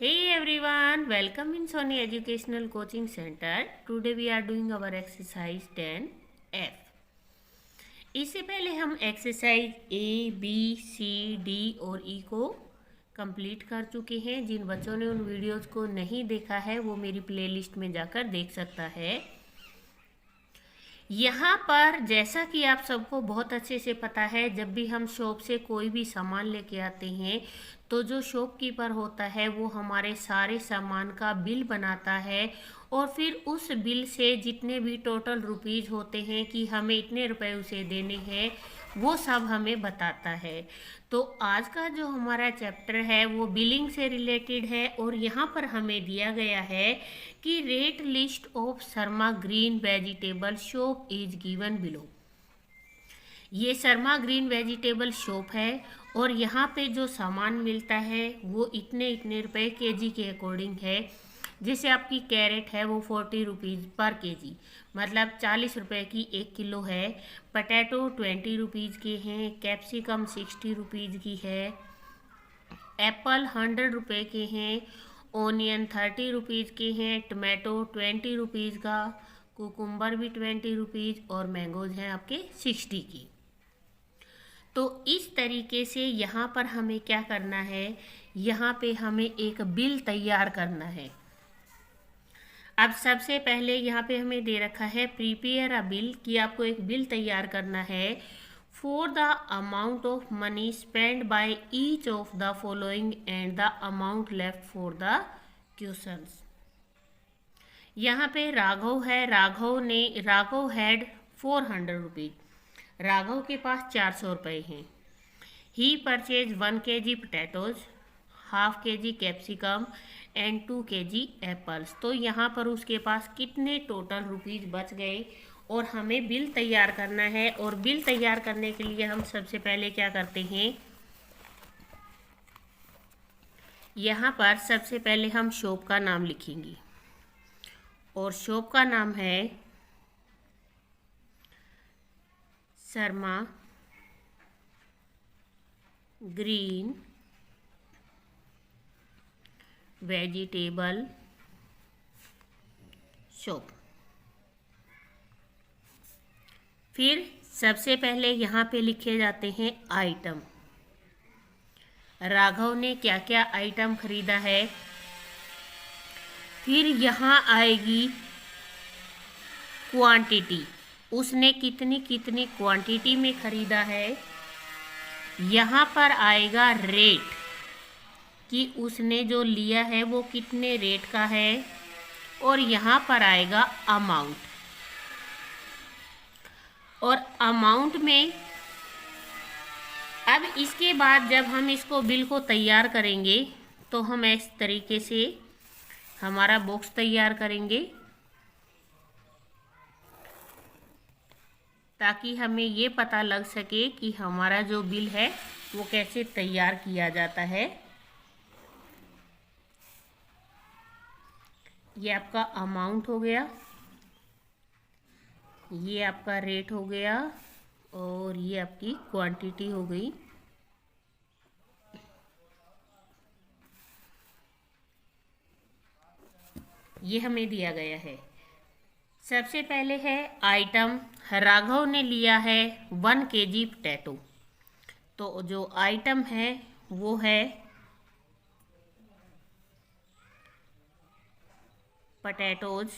Hey everyone, welcome in Sony Educational Coaching Center. Today we are doing our exercise 10F. इससे पहले हम exercise A, B, C, D और E को complete कर चुके हैं। जिन बच्चों ने उन वीडियोज़ को नहीं देखा है वो मेरी प्लेलिस्ट में जाकर देख सकता है। यहाँ पर जैसा कि आप सबको बहुत अच्छे से पता है, जब भी हम शॉप से कोई भी सामान लेके आते हैं तो जो शॉपकीपर होता है वो हमारे सारे सामान का बिल बनाता है और फिर उस बिल से जितने भी टोटल रुपीज़ होते हैं कि हमें इतने रुपए उसे देने हैं वो सब हमें बताता है। तो आज का जो हमारा चैप्टर है वो बिलिंग से रिलेटेड है और यहाँ पर हमें दिया गया है कि rate list of Sharma green vegetable shop is given below. ये शर्मा ग्रीन वेजिटेबल शॉप है और यहाँ पे जो सामान मिलता है वो इतने इतने रुपए केजी के अकॉर्डिंग है। जैसे आपकी कैरेट है वो 40 रुपीज़ पर केजी, मतलब 40 रुपए की 1 किलो है। पटैटो 20 रुपीज़ के हैं, कैप्सिकम 60 रुपीज़ की है, एप्पल 100 रुपए के हैं, ओनियन 30 रुपीज़ के हैं, टमाटो 20 रुपीज़ का, कुकुम्बर भी 20 रुपीज़ और मैंगोज हैं आपके 60 की। तो इस तरीके से यहाँ पर हमें क्या करना है, यहाँ पे हमें एक बिल तैयार करना है। अब सबसे पहले यहाँ पे हमें दे रखा है प्रिपेयर अ बिल, कि आपको एक बिल तैयार करना है for the amount of money spend by each of the following and the amount left for the questions. यहाँ पे राघव है, राघव हैड 400 रुपीज, राघव के पास 400 रुपये हैं। He purchase 1 kg potatoes, half kg capsicum and 2 kg apples. तो यहाँ पर उसके पास कितने टोटल रुपीज़ बच गए और हमें बिल तैयार करना है। और बिल तैयार करने के लिए हम सबसे पहले क्या करते हैं, यहाँ पर सबसे पहले हम शॉप का नाम लिखेंगे और शॉप का नाम है शर्मा ग्रीन वेजिटेबल शॉप। फिर सबसे पहले यहाँ पे लिखे जाते हैं आइटम। राघव ने क्या क्या आइटम खरीदा है। फिर यहाँ आएगी क्वांटिटी, उसने कितनी कितनी क्वांटिटी में खरीदा है। यहाँ पर आएगा रेट, कि उसने जो लिया है वो कितने रेट का है। और यहाँ पर आएगा अमाउंट, और अमाउंट में अब इसके बाद जब हम इसको बिल को तैयार करेंगे तो हम इस तरीके से हमारा बॉक्स तैयार करेंगे ताकि हमें ये पता लग सके कि हमारा जो बिल है वो कैसे तैयार किया जाता है। ये आपका अमाउंट हो गया, ये आपका रेट हो गया और ये आपकी क्वांटिटी हो गई। ये हमें दिया गया है। सबसे पहले है आइटम, राघव ने लिया है 1 kg पोटैटो। तो जो आइटम है वो है पोटैटोज,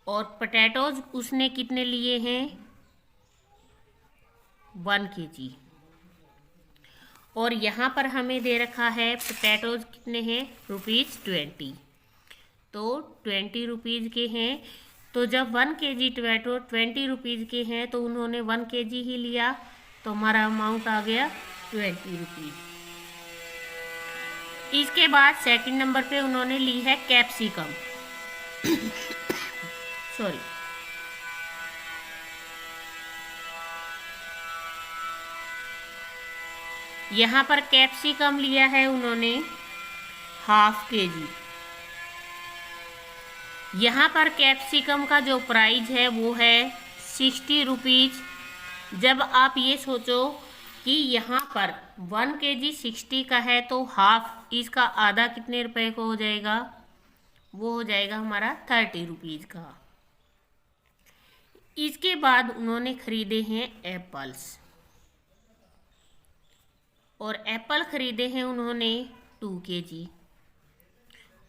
और पोटैटोज उसने कितने लिए हैं 1 kg। और यहाँ पर हमें दे रखा है पोटैटोज कितने हैं ₹20। तो 20 रुपीज़ के हैं। तो जब 1 kg टमाटो 20 रुपीज़ के हैं तो उन्होंने 1 kg ही लिया, तो हमारा अमाउंट आ गया 20 रुपीज़। इसके बाद सेकंड नंबर पे उन्होंने ली है कैप्सिकम सॉरी, यहाँ पर कैप्सिकम लिया है उन्होंने हाफ केजी। यहाँ पर कैप्सिकम का जो प्राइस है वो है 60 रुपीज़। जब आप ये सोचो कि यहाँ पर 1 kg 60 का है तो हाफ इसका आधा कितने रुपए का हो जाएगा, वो हो जाएगा हमारा 30 रुपीज़ का। इसके बाद उन्होंने खरीदे हैं एप्पल्स, और एप्पल खरीदे हैं उन्होंने 2 kg,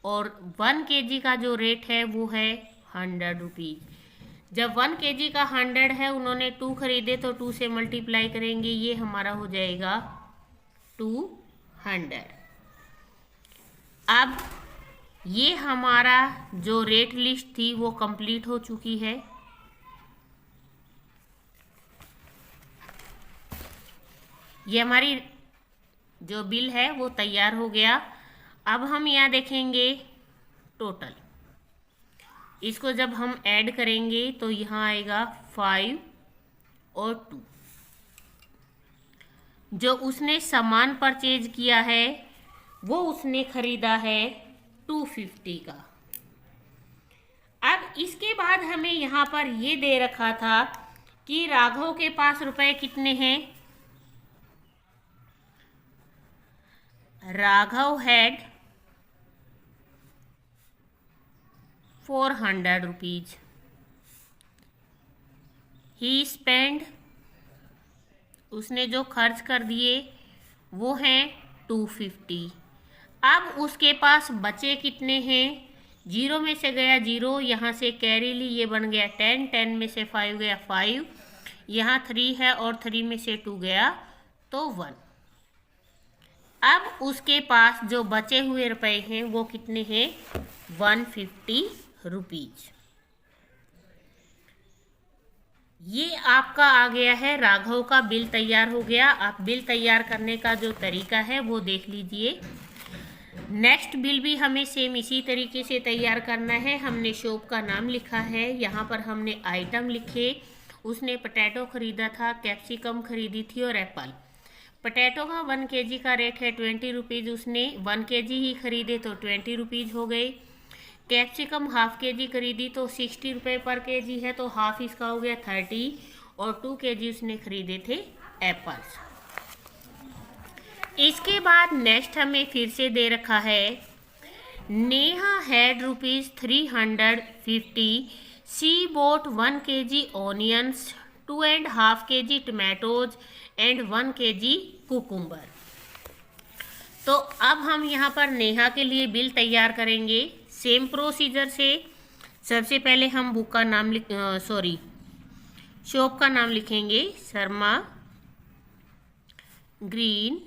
और 1 kg का जो रेट है वो है 100 रुपीज़। जब 1 kg का 100 है, उन्होंने 2 खरीदे तो 2 से मल्टीप्लाई करेंगे, ये हमारा हो जाएगा 200। अब ये हमारा जो रेट लिस्ट थी वो कंप्लीट हो चुकी है। ये हमारी जो बिल है वो तैयार हो गया। अब हम यहाँ देखेंगे टोटल, इसको जब हम ऐड करेंगे तो यहाँ आएगा 5 और 2। जो उसने सामान परचेज किया है वो उसने खरीदा है 250 का। अब इसके बाद हमें यहाँ पर ये दे रखा था कि राघव के पास रुपए कितने हैं। Raghav had 400 rupees. He spend, उसने जो खर्च कर दिए वो हैं 250। अब उसके पास बचे कितने हैं, 0 में से गया 0, यहाँ से कैरी ली, ये बन गया 10, 10 में से 5 गया 5, यहाँ 3 है और 3 में से 2 गया तो 1। अब उसके पास जो बचे हुए रुपए हैं वो कितने हैं, 150 रुपीज। ये आपका आ गया है, राघव का बिल तैयार हो गया। आप बिल तैयार करने का जो तरीका है वो देख लीजिए। नेक्स्ट बिल भी हमें सेम इसी तरीके से तैयार करना है। हमने शॉप का नाम लिखा है, यहाँ पर हमने आइटम लिखे। उसने पोटैटो खरीदा था, कैप्सिकम खरीदी थी और एप्पल। पोटैटो का 1 kg का रेट है 20 रुपीज़, उसने 1 kg ही खरीदे तो 20 रुपीज़ हो गए। कैप्सिकम हाफ kg खरीदी तो 60 रुपये पर kg है, तो हाफ इसका हो गया 30, और 2 kg उसने खरीदे थे एप्पल्स। इसके बाद नेक्स्ट हमें फिर से दे रखा है, Neha had ₹350। She boat 1 kg onions, 2.5 kg tomatoes and 1 kg cucumber. तो अब हम यहाँ पर नेहा के लिए बिल तैयार करेंगे सेम प्रोसीजर से। सबसे पहले हम बुक का नाम शॉप का नाम लिखेंगे, Sharma green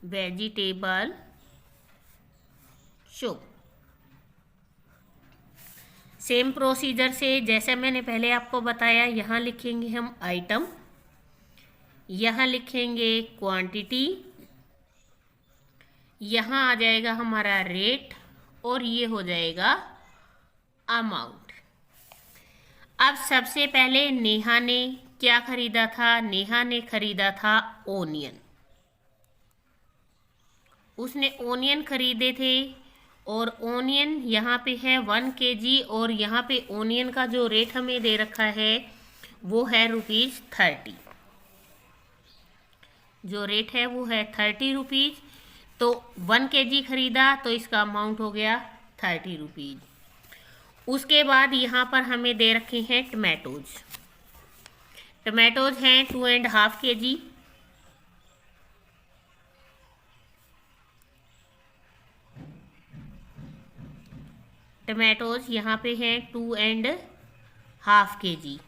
vegetable shop. Same procedure से जैसे मैंने पहले आपको बताया, यहाँ लिखेंगे हम आइटम, यहाँ लिखेंगे क्वांटिटी, यहाँ आ जाएगा हमारा रेट, और ये हो जाएगा अमाउंट। अब सबसे पहले नेहा ने क्या खरीदा था, नेहा ने खरीदा था ओनियन। उसने ओनियन खरीदे थे, और ओनियन यहाँ पे है 1 kg, और यहाँ पे ओनियन का जो रेट हमें दे रखा है वो है ₹30। जो रेट है वो है 30 रुपीज़। तो 1 kg खरीदा तो इसका अमाउंट हो गया 30 रुपीज़। उसके बाद यहाँ पर हमें दे रखे हैं टमाटोज। टमाटोज हैं 2.5 kg। टमाटोज यहाँ पे हैं 2.5 kg,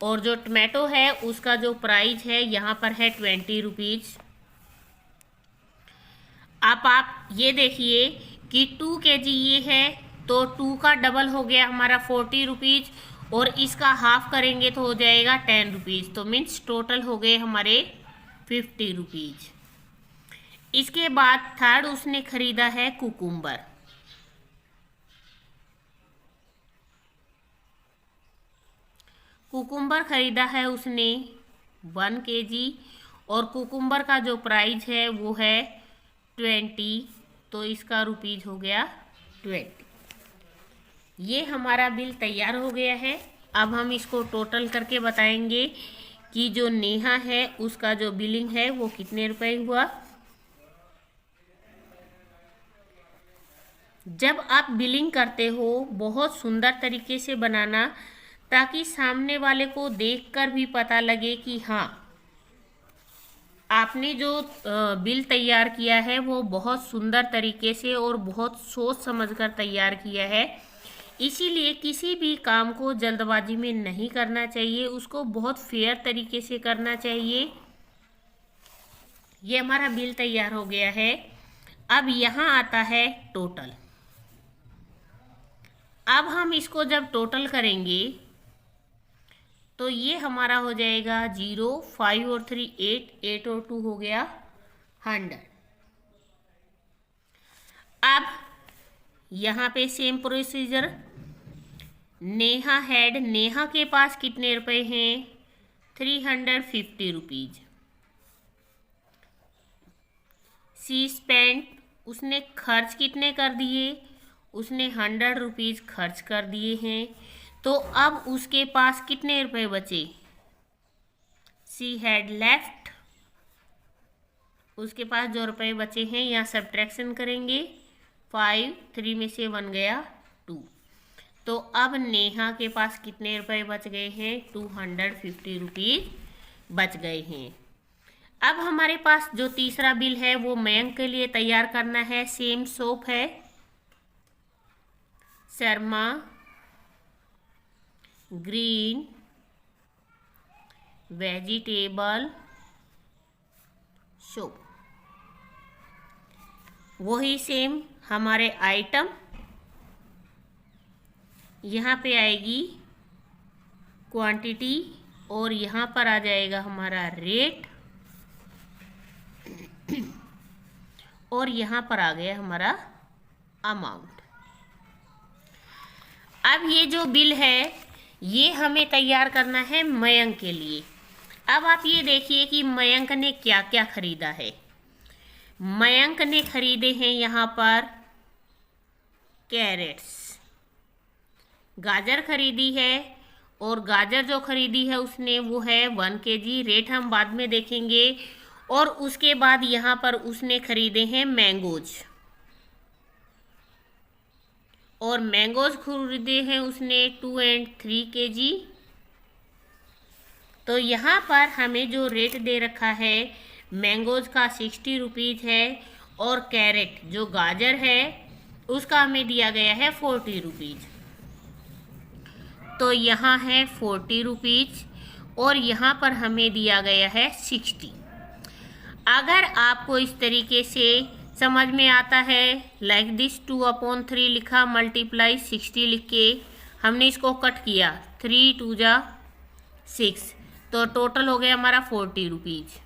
और जो टमाटो है उसका जो प्राइस है यहाँ पर है 20 रुपीज़। अब आप ये देखिए कि 2 kg ये है तो 2 का डबल हो गया हमारा 40 रुपीज़, और इसका हाफ करेंगे तो हो जाएगा 10 रुपीज़, तो मीन्स टोटल हो गए हमारे 50 रुपीज़। इसके बाद थर्ड उसने खरीदा है कुकुम्बर। कुकुम्बर खरीदा है उसने 1 kg, और कुकुम्बर का जो प्राइस है वो है 20, तो इसका रुपीज़ हो गया 20। ये हमारा बिल तैयार हो गया है। अब हम इसको टोटल करके बताएंगे कि जो नेहा है उसका जो बिलिंग है वो कितने रुपए हुआ। जब आप बिलिंग करते हो बहुत सुंदर तरीके से बनाना, ताकि सामने वाले को देखकर भी पता लगे कि हाँ, आपने जो बिल तैयार किया है वो बहुत सुंदर तरीके से और बहुत सोच समझकर तैयार किया है। इसीलिए किसी भी काम को जल्दबाजी में नहीं करना चाहिए, उसको बहुत फेयर तरीके से करना चाहिए। ये हमारा बिल तैयार हो गया है। अब यहाँ आता है टोटल। अब हम इसको जब टोटल करेंगे तो ये हमारा हो जाएगा 0, 5 और 3 8, 8 और 2 हो गया 100। अब यहाँ पे same procedure, Neha head, Neha के पास कितने रुपए हैं? 350 रुपीज। सी स्पेंट, उसने खर्च कितने कर दिए? उसने 100 रुपीज खर्च कर दिए हैं। तो अब उसके पास कितने रुपए बचे? सी हैड लेफ्ट, उसके पास जो रुपए बचे हैं यहाँ सब्ट्रैक्शन करेंगे। 5, 3 में से 1 गया 2। तो अब नेहा के पास कितने रुपए बच गए हैं? 250 रुपीज बच गए हैं। अब हमारे पास जो तीसरा बिल है वो मयंक के लिए तैयार करना है। सेम सोप है, शर्मा ग्रीन वेजिटेबल सोप। वही सेम हमारे आइटम यहाँ पे आएगी क्वांटिटी और यहाँ पर आ जाएगा हमारा रेट और यहाँ पर आ गया हमारा अमाउंट। अब ये जो बिल है ये हमें तैयार करना है मयंक के लिए। अब आप ये देखिए कि मयंक ने क्या क्या खरीदा है। मयंक ने खरीदे हैं यहाँ पर कैरेट्स, गाजर खरीदी है और गाजर जो खरीदी है उसने वो है 1 kg। रेट हम बाद में देखेंगे। और उसके बाद यहाँ पर उसने खरीदे हैं मैंगोज, और मैंगोज खरीदे हैं उसने 2 और 3 kg। तो यहाँ पर हमें जो रेट दे रखा है मैंगोज का 60 रुपीज़ है, और कैरेट जो गाजर है उसका हमें दिया गया है 40 रुपीज़। तो यहाँ है 40 रुपीज़ और यहाँ पर हमें दिया गया है 60। अगर आपको इस तरीके से समझ में आता है, लाइक दिस 2/3 लिखा मल्टीप्लाई 60 लिख के हमने इसको कट किया, 3 2 जा 6, तो टोटल हो गया हमारा 40 रुपीज़।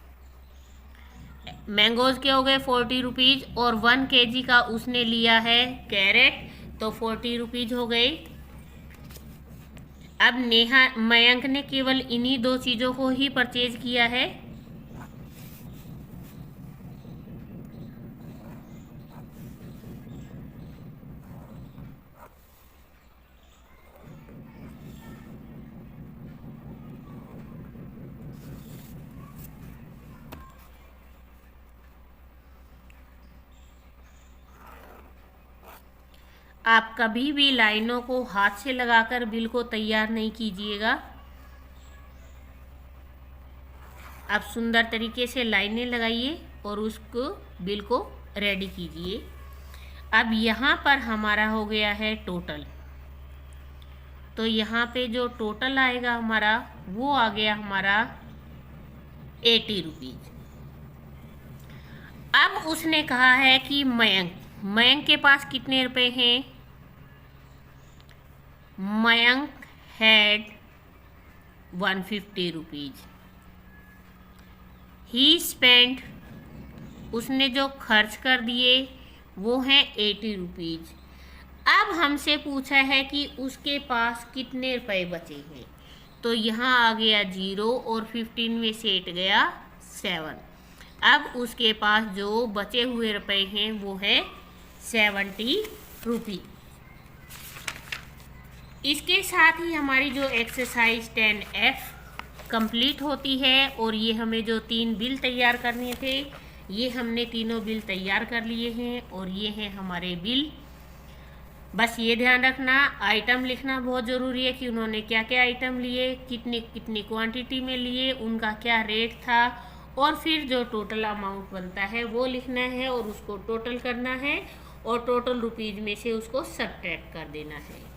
मैंगोज के हो गए 40 रुपीज़ और 1 kg का उसने लिया है कैरेट, तो 40 रुपीज़ हो गए। अब नेहा मयंक ने केवल इन्हीं 2 चीज़ों को ही परचेज किया है। आप कभी भी लाइनों को हाथ से लगाकर बिल को तैयार नहीं कीजिएगा। आप सुंदर तरीके से लाइनें लगाइए और उसको बिल को रेडी कीजिए। अब यहाँ पर हमारा हो गया है टोटल, तो यहाँ पे जो टोटल आएगा हमारा वो आ गया हमारा 80 रुपीज़। अब उसने कहा है कि मयंक के पास कितने रुपए हैं? Mayank had 150 rupees. He spend, उसने जो खर्च कर दिए वो हैं 80 रुपीज़। अब हमसे पूछा है कि उसके पास कितने रुपए बचे हैं, तो यहाँ आ गया 0 और 15 में से 8 गया 7। अब उसके पास जो बचे हुए रुपए हैं वो है 70 रुपीज़। इसके साथ ही हमारी जो एक्सरसाइज 10F कंप्लीट होती है, और ये हमें जो 3 बिल तैयार करने थे ये हमने तीनों बिल तैयार कर लिए हैं, और ये हैं हमारे बिल। बस ये ध्यान रखना, आइटम लिखना बहुत ज़रूरी है कि उन्होंने क्या क्या आइटम लिए, कितनी कितनी क्वांटिटी में लिए, उनका क्या रेट था, और फिर जो टोटल अमाउंट बनता है वो लिखना है और उसको टोटल करना है और टोटल रुपीज़ में से उसको सब्ट्रैक्ट कर देना है।